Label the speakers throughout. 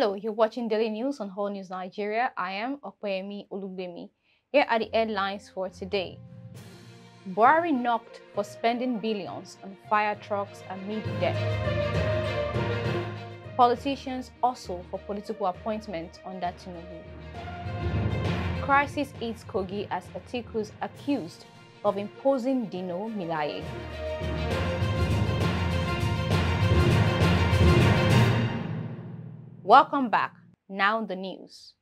Speaker 1: Hello, you're watching Daily News on Allnews Nigeria. I am Opeyemi Olugbemi. Here are the headlines for today. BUHARI knocked for spending billions on fire trucks amid death. Politicians also for political appointment under TINUBU. Crisis hits KOGI as ATIKU'S accused of imposing DINO MELAYE. Welcome back. Now the news.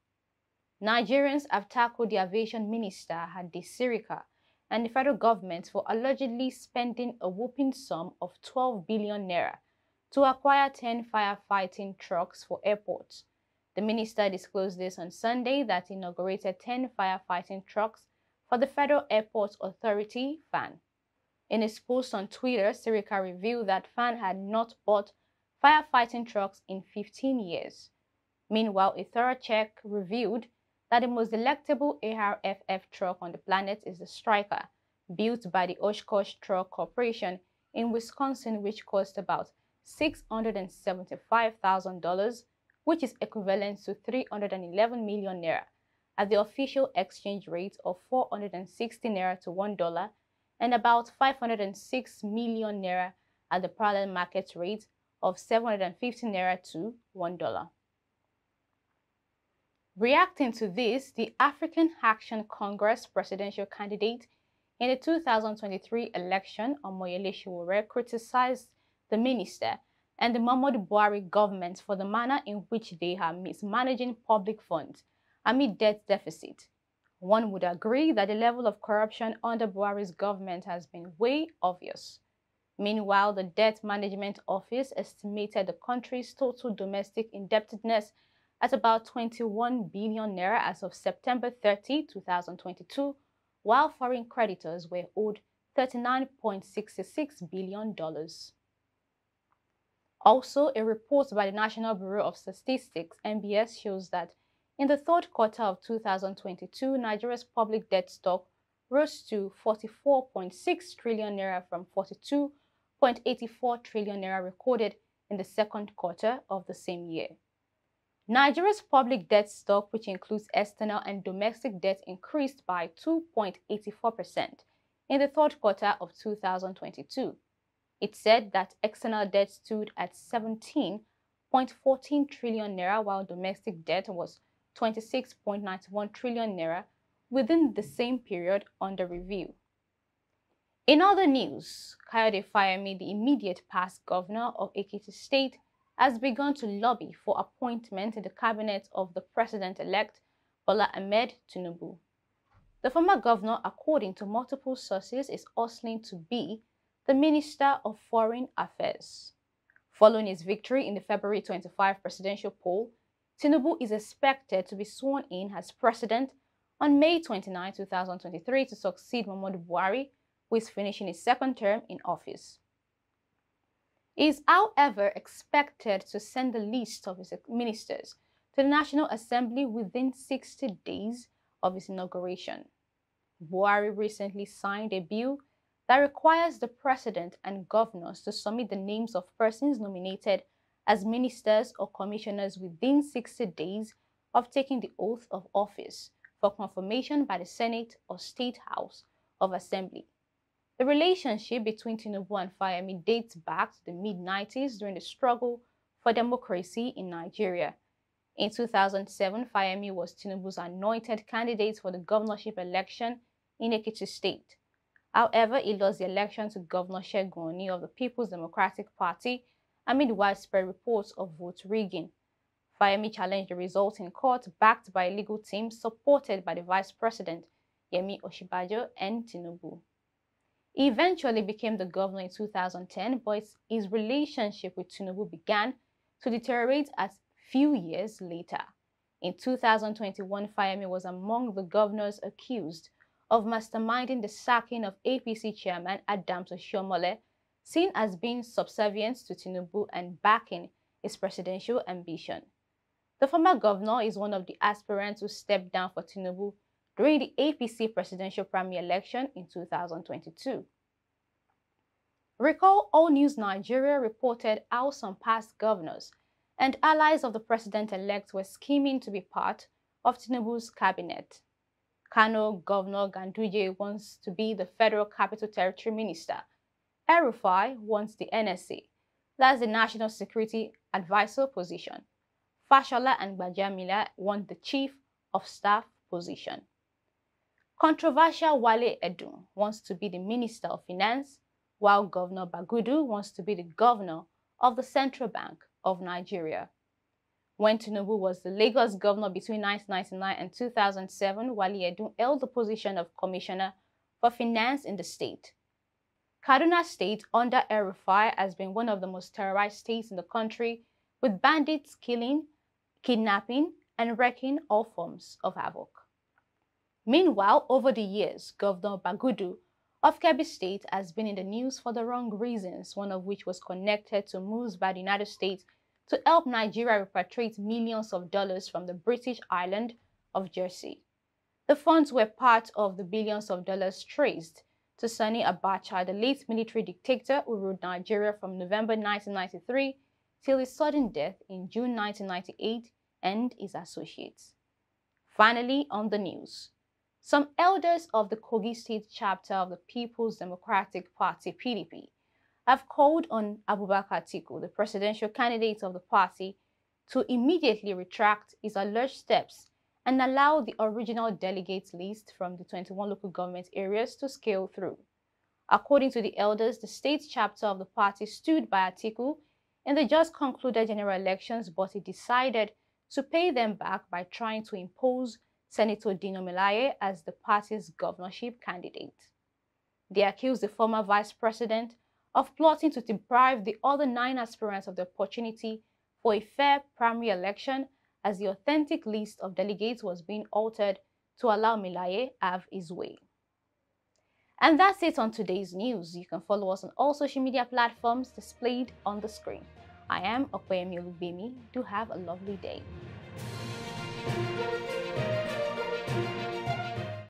Speaker 1: Nigerians have tackled the aviation minister Hadi Sirika and the federal government for allegedly spending a whopping sum of 12 billion naira to acquire 10 firefighting trucks for airports. The minister disclosed this on Sunday that he inaugurated 10 firefighting trucks for the Federal Airports Authority, FAN. In his post on Twitter, Sirika revealed that FAN had not bought firefighting trucks in 15 years. Meanwhile, a thorough check revealed that the most delectable ARFF truck on the planet is the Striker, built by the Oshkosh Truck Corporation in Wisconsin, which cost about $675,000, which is equivalent to 311 million naira at the official exchange rate of 460 naira to $1 and about 506 million naira at the parallel market rate of 750 naira to $1. Reacting to this, the African Action Congress presidential candidate in the 2023 election, Omoyele Sowore, criticized the minister and the Muhammadu Buhari government for the manner in which they are mismanaging public funds amid debt deficit. One would agree that the level of corruption under Buhari's government has been way obvious. Meanwhile, the Debt Management Office estimated the country's total domestic indebtedness at about 21 billion naira as of September 30, 2022, while foreign creditors were owed $39.66 billion. Also, a report by the National Bureau of Statistics, NBS, shows that in the third quarter of 2022, Nigeria's public debt stock rose to 44.6 trillion naira from 42.84 trillion naira recorded in the second quarter of the same year. Nigeria's public debt stock, which includes external and domestic debt, increased by 2.84% in the third quarter of 2022. It said that external debt stood at 17.14 trillion naira, while domestic debt was 26.91 trillion naira within the same period under review. In other news, Kayode Fayemi, the immediate past governor of Ekiti State, has begun to lobby for appointment in the cabinet of the president-elect Bola Ahmed Tinubu. The former governor, according to multiple sources, is hustling to be the Minister of Foreign Affairs. Following his victory in the February 25 presidential poll, Tinubu is expected to be sworn in as president on May 29, 2023 to succeed Muhammadu Buhari, who is finishing his second term in office. He is, however, expected to send the list of his ministers to the National Assembly within 60 days of his inauguration. Buhari recently signed a bill that requires the president and governors to submit the names of persons nominated as ministers or commissioners within 60 days of taking the oath of office for confirmation by the Senate or State House of Assembly. The relationship between Tinubu and Fayemi dates back to the mid-90s during the struggle for democracy in Nigeria. In 2007, Fayemi was Tinubu's anointed candidate for the governorship election in Ekiti State. However, he lost the election to Governor Segun Oni of the People's Democratic Party amid widespread reports of vote rigging. Fayemi challenged the result in court, backed by a legal team supported by the Vice President, Yemi Osinbajo, and Tinubu. He eventually became the governor in 2010, but his relationship with Tinubu began to deteriorate a few years later. In 2021, Fayemi was among the governors accused of masterminding the sacking of APC chairman Adams Oshiomhole, seen as being subservient to Tinubu and backing his presidential ambition. The former governor is one of the aspirants who stepped down for Tinubu during the APC presidential primary election in 2022. Recall Allnews Nigeria reported how some past governors and allies of the president-elect were scheming to be part of Tinubu's cabinet. Kano Governor Ganduje wants to be the Federal Capital Territory Minister. El-Rufai wants the NSA, that's the National Security Advisor position. Fashola and Gbajamila want the Chief of Staff position. Controversial Wale Edun wants to be the Minister of Finance, while Governor Bagudu wants to be the Governor of the Central Bank of Nigeria. When Tinubu was the Lagos governor between 1999 and 2007, Wale Edun held the position of Commissioner for Finance in the state. Kaduna State under El-Rufai has been one of the most terrorized states in the country, with bandits killing, kidnapping, and wreaking all forms of havoc. Meanwhile, over the years, Governor Bagudu of Kebbi State has been in the news for the wrong reasons, one of which was connected to moves by the United States to help Nigeria repatriate millions of dollars from the British island of Jersey. The funds were part of the billions of dollars traced to Sani Abacha, the late military dictator who ruled Nigeria from November 1993 till his sudden death in June 1998, and his associates. Finally, on the news, some elders of the KOGI State chapter of the People's Democratic Party (PDP) have called on Abubakar Atiku, the presidential candidate of the party, to immediately retract his alleged steps and allow the original delegates list from the 21 local government areas to scale through. According to the elders, the state chapter of the party stood by Atiku in the just concluded general elections, but he decided to pay them back by trying to impose Senator DINO MELAYE as the party's governorship candidate. They accused the former vice president of plotting to deprive the other 9 aspirants of the opportunity for a fair primary election, as the authentic list of delegates was being altered to allow MELAYE have his way. And that's it on today's news. You can follow us on all social media platforms displayed on the screen. I am Okweyemi Olubemi. Do have a lovely day.